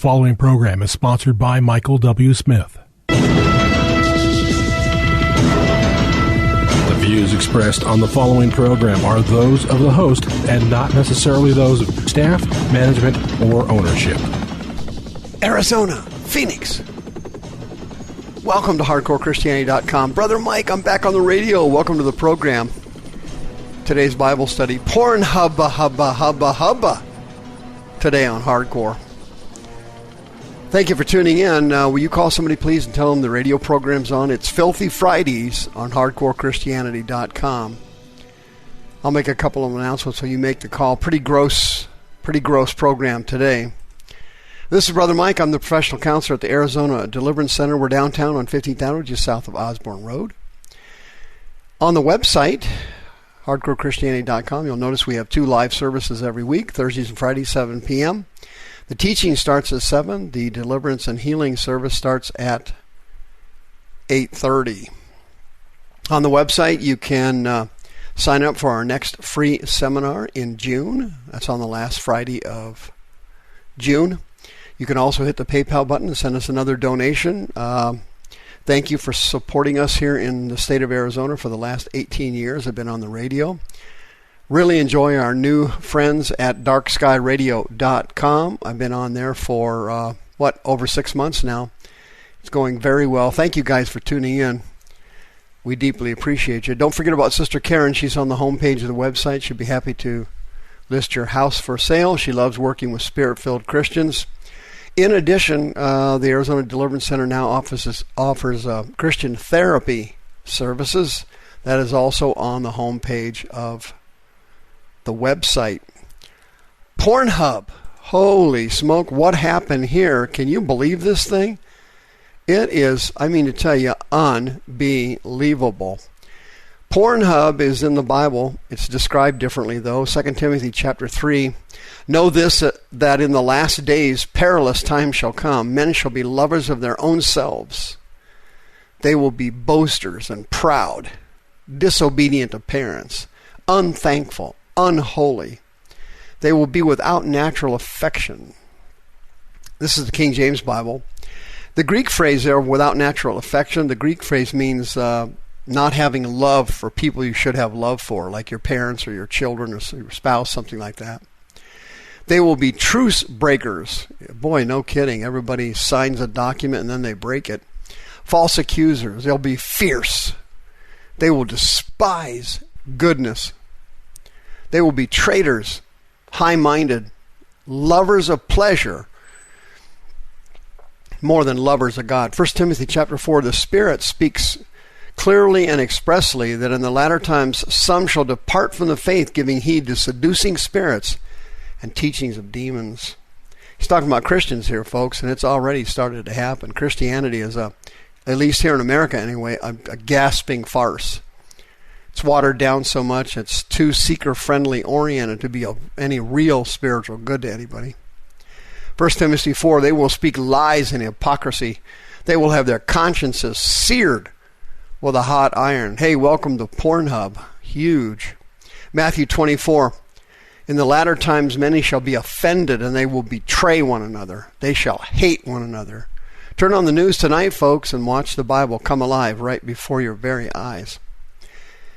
following program is sponsored by Michael W. Smith. The views expressed on the following program are those of the host and not necessarily those of staff, management, or ownership. Arizona, Phoenix. Welcome to HardcoreChristianity.com. Brother Mike, I'm back on the radio. Welcome to the program. Today's Bible study, Porn Hubba Hubba Hubba Hubba. Today on Hardcore. Thank you for tuning in. Will you call somebody, please, and tell them the radio program's on? It's Filthy Fridays on HardcoreChristianity.com. I'll make a couple of announcements so you make the call. Pretty gross program today. This is Brother Mike. I'm the professional counselor at the Arizona Deliverance Center. We're downtown on 15th Avenue, just south of Osborne Road. On the website, HardcoreChristianity.com, you'll notice we have 2 live services every week, Thursdays and Fridays, 7 p.m. The teaching starts at 7. The deliverance and healing service starts at 8:30. On the website, you can sign up for our next free seminar in June. That's on the last Friday of June. You can also hit the PayPal button and send us another donation. Thank you for supporting us here in the state of Arizona for the last 18 years. I've been on the radio. Really enjoy our new friends at darkskyradio.com. I've been on there for, over 6 months now. It's going very well. Thank you guys for tuning in. We deeply appreciate you. Don't forget about Sister Karen. She's on the homepage of the website. She'll be happy to list your house for sale. She loves working with Spirit-filled Christians. In addition, the Arizona Deliverance Center now offers Christian therapy services. That is also on the homepage of the website. Pornhub. Holy smoke, what happened here? Can you believe this thing? It is, to tell you, unbelievable. Pornhub is in the Bible. It's described differently, though. 2 Timothy chapter 3. Know this, that in the last days perilous times shall come. Men shall be lovers of their own selves. They will be boasters and proud, disobedient to parents, unthankful, unholy. They will be without natural affection. This is the King James Bible. The Greek phrase there, without natural affection, the Greek phrase means not having love for people you should have love for, like your parents or your children or your spouse, something like that. They will be truce breakers. Boy, no kidding. Everybody signs a document and then they break it. False accusers. They'll be fierce. They will despise goodness. They will be traitors, high-minded, lovers of pleasure, more than lovers of God. 1 Timothy chapter 4, the Spirit speaks clearly and expressly that in the latter times some shall depart from the faith, giving heed to seducing spirits and teachings of demons. He's talking about Christians here, folks, and it's already started to happen. Christianity is, at least here in America anyway, a gasping farce. It's watered down so much, it's too seeker-friendly oriented to be of any real spiritual good to anybody. 1 Timothy 4, they will speak lies and hypocrisy. They will have their consciences seared with a hot iron. Hey, welcome to Pornhub. Huge. Matthew 24, in the latter times many shall be offended, and they will betray one another. They shall hate one another. Turn on the news tonight, folks, and watch the Bible come alive right before your very eyes.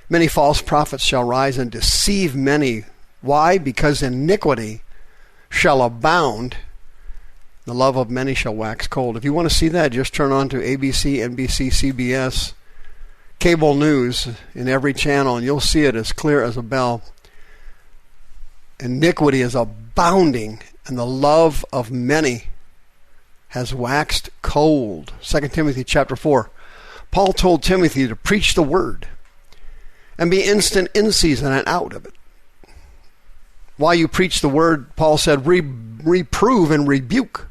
Many false prophets shall rise and deceive many. Why? Because iniquity shall abound. The love of many shall wax cold. If you want to see that, just turn on to ABC, NBC, CBS, cable news in every channel, and you'll see it as clear as a bell. Iniquity is abounding, and the love of many has waxed cold. 2 Timothy chapter 4. Paul told Timothy to preach the word and be instant in season and out of it. While you preach the word, Paul said, reprove and rebuke.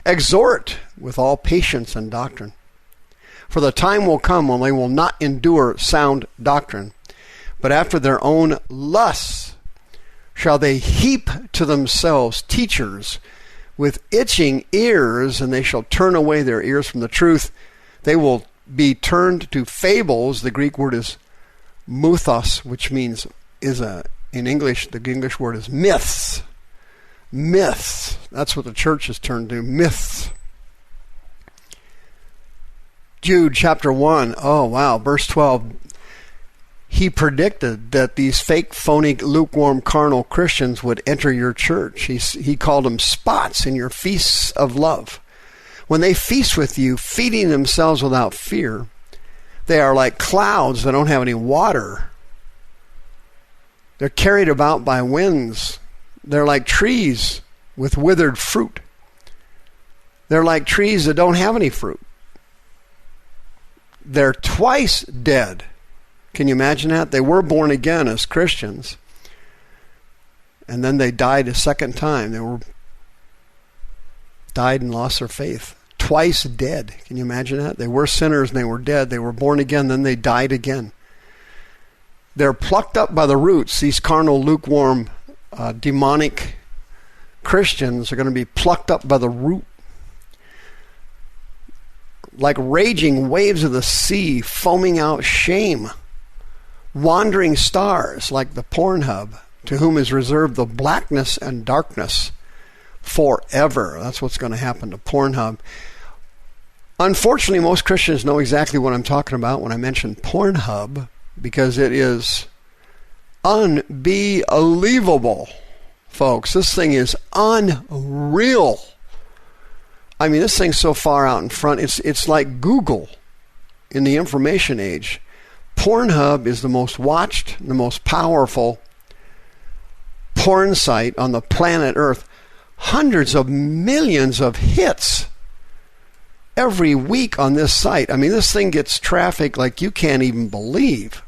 Exhort with all patience and doctrine. For the time will come when they will not endure sound doctrine, but after their own lusts shall they heap to themselves teachers with itching ears, and they shall turn away their ears from the truth. They will be turned to fables. The Greek word is muthos, which means in English, the English word is myths. Myths. That's what the church has turned to. Myths. Jude chapter 1. Oh, wow. Verse 12. He predicted that these fake, phony, lukewarm, carnal Christians would enter your church. He called them spots in your feasts of love. When they feast with you, feeding themselves without fear, they are like clouds that don't have any water. They're carried about by winds. They're like trees with withered fruit. They're like trees that don't have any fruit. They're twice dead. Can you imagine that? They were born again as Christians, and then they died a second time. They died and lost their faith. Twice dead. Can you imagine that? They were sinners and they were dead. They were born again, then they died again. They're plucked up by the roots. These carnal, lukewarm, demonic Christians are going to be plucked up by the root. Like raging waves of the sea, foaming out shame. Wandering stars like the Pornhub, to whom is reserved the blackness and darkness forever. That's what's going to happen to Pornhub. Unfortunately, most Christians know exactly what I'm talking about when I mention Pornhub, because it is unbelievable, folks. This thing is unreal. I mean, this thing's so far out in front. It's like Google in the information age. Pornhub is the most watched, the most powerful porn site on the planet Earth. Hundreds of millions of hits every week on this site. I mean, this thing gets traffic like you can't even believe.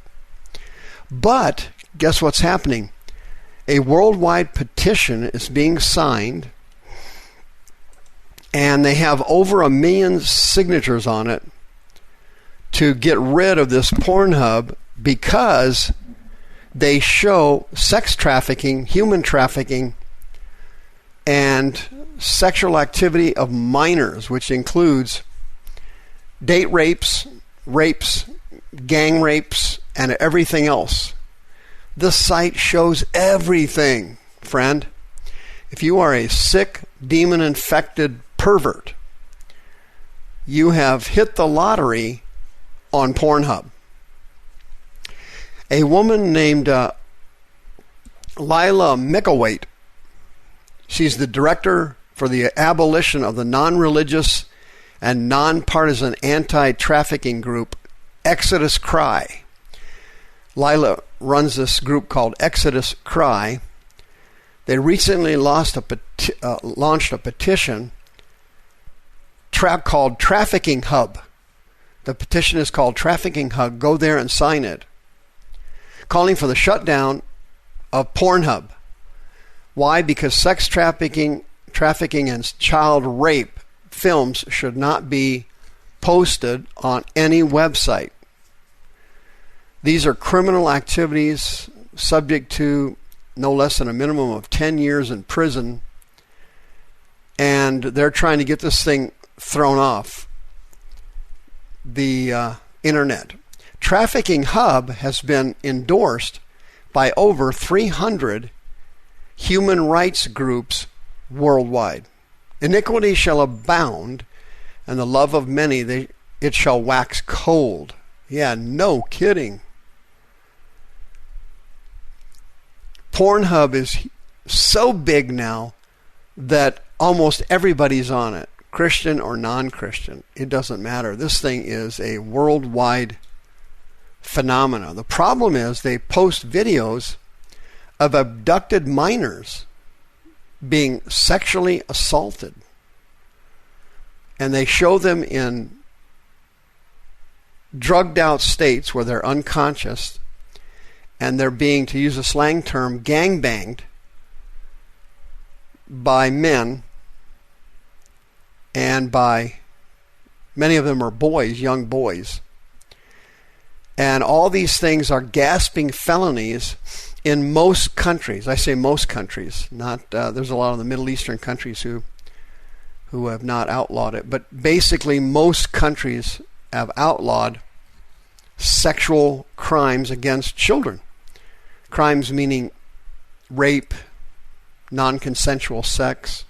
But guess what's happening? A worldwide petition is being signed, and they have over 1 million signatures on it to get rid of this Pornhub, because they show sex trafficking, human trafficking, and sexual activity of minors, which includes date rapes, gang rapes, and everything else. This site shows everything, friend. If you are a sick, demon-infected pervert, you have hit the lottery on Pornhub. A woman named Lila Mickelwaite, she's the director for the abolition of the non-religious and non-partisan anti-trafficking group Exodus Cry. Lila runs this group called Exodus Cry. They recently launched a petition called Trafficking Hub. The petition is called Trafficking Hub. Go there and sign it. Calling for the shutdown of Pornhub. Why? Because sex trafficking and child rape films should not be posted on any website. These are criminal activities subject to no less than a minimum of 10 years in prison, and they're trying to get this thing thrown off the internet. Trafficking Hub has been endorsed by over 300 human rights groups worldwide. Iniquity shall abound, and the love of many it shall wax cold. Yeah, no kidding. Pornhub is so big now that almost everybody's on it, Christian or non-Christian. It doesn't matter. This thing is a worldwide phenomenon. The problem is they post videos of abducted minors being sexually assaulted, and they show them in drugged out states where they're unconscious, and they're being, to use a slang term, gangbanged by men, and by many of them are boys, young boys. And all these things are gasping felonies in most countries. I say most countries, not there's a lot of the Middle Eastern countries who have not outlawed it, but basically most countries have outlawed sexual crimes against children. Crimes meaning rape, non-consensual sex,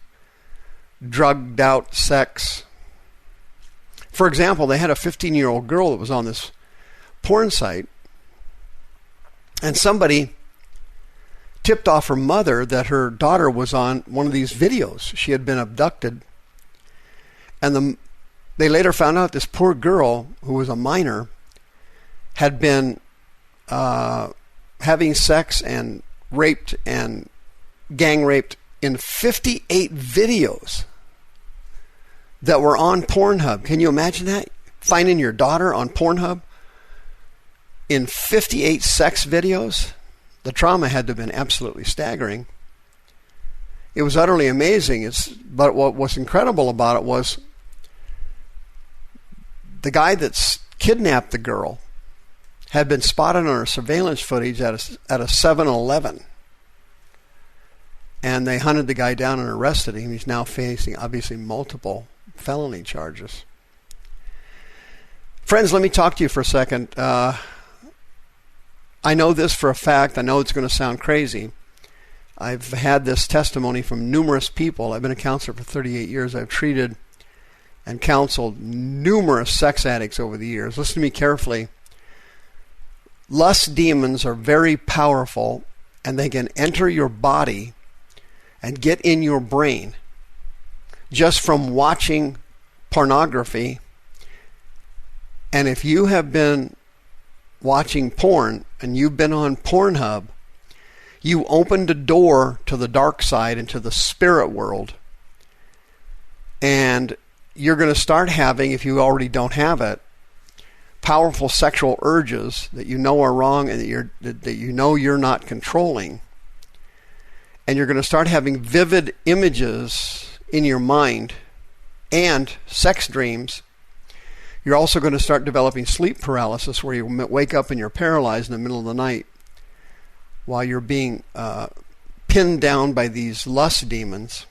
drugged out sex. For example, they had a 15-year-old girl that was on this porn site, and somebody tipped off her mother that her daughter was on one of these videos. She had been abducted, and they later found out this poor girl, who was a minor, had been having sex and raped and gang raped in 58 videos that were on Pornhub. Can you imagine that? Finding your daughter on Pornhub in 58 sex videos? The trauma had to have been absolutely staggering. It was utterly amazing. But what was incredible about it was the guy that's kidnapped the girl had been spotted on her surveillance footage at a 7-Eleven. And they hunted the guy down and arrested him. He's now facing, obviously, multiple felony charges. Friends, let me talk to you for a second. I know this for a fact. I know it's going to sound crazy. I've had this testimony from numerous people. I've been a counselor for 38 years. I've treated and counseled numerous sex addicts over the years. Listen to me carefully. Lust demons are very powerful, and they can enter your body and get in your brain just from watching pornography. And if you have been watching porn and you've been on Pornhub, you opened a door to the dark side and to the spirit world. And you're going to start having, if you already don't have it, powerful sexual urges that you know are wrong and that you know you're not controlling. And you're going to start having vivid images in your mind and sex dreams. You're also going to start developing sleep paralysis, where you wake up and you're paralyzed in the middle of the night while you're being pinned down by these lust demons.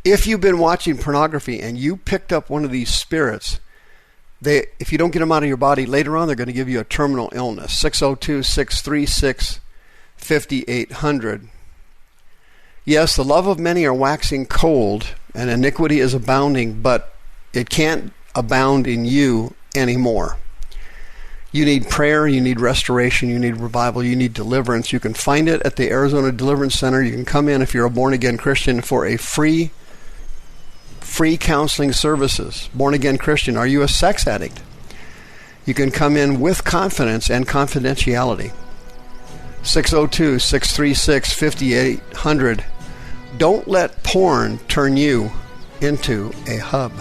If you've been watching pornography and you picked up one of these spirits, if you don't get them out of your body, later on they're going to give you a terminal illness. 602-636-5800. Yes, the love of many are waxing cold, and iniquity is abounding, but it can't abound in you anymore. You need prayer, you need restoration, you need revival, you need deliverance. You can find it at the Arizona Deliverance Center. You can come in if you're a born-again Christian for a free counseling services. Born-again Christian, are you a sex addict? You can come in with confidence and confidentiality. 602-636-5800. Don't let porn turn you into a hub.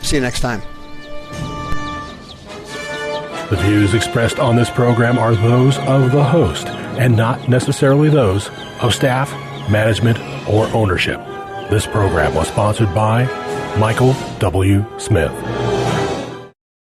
See you next time. The views expressed on this program are those of the host and not necessarily those of staff, management, or ownership. This program was sponsored by Michael W. Smith.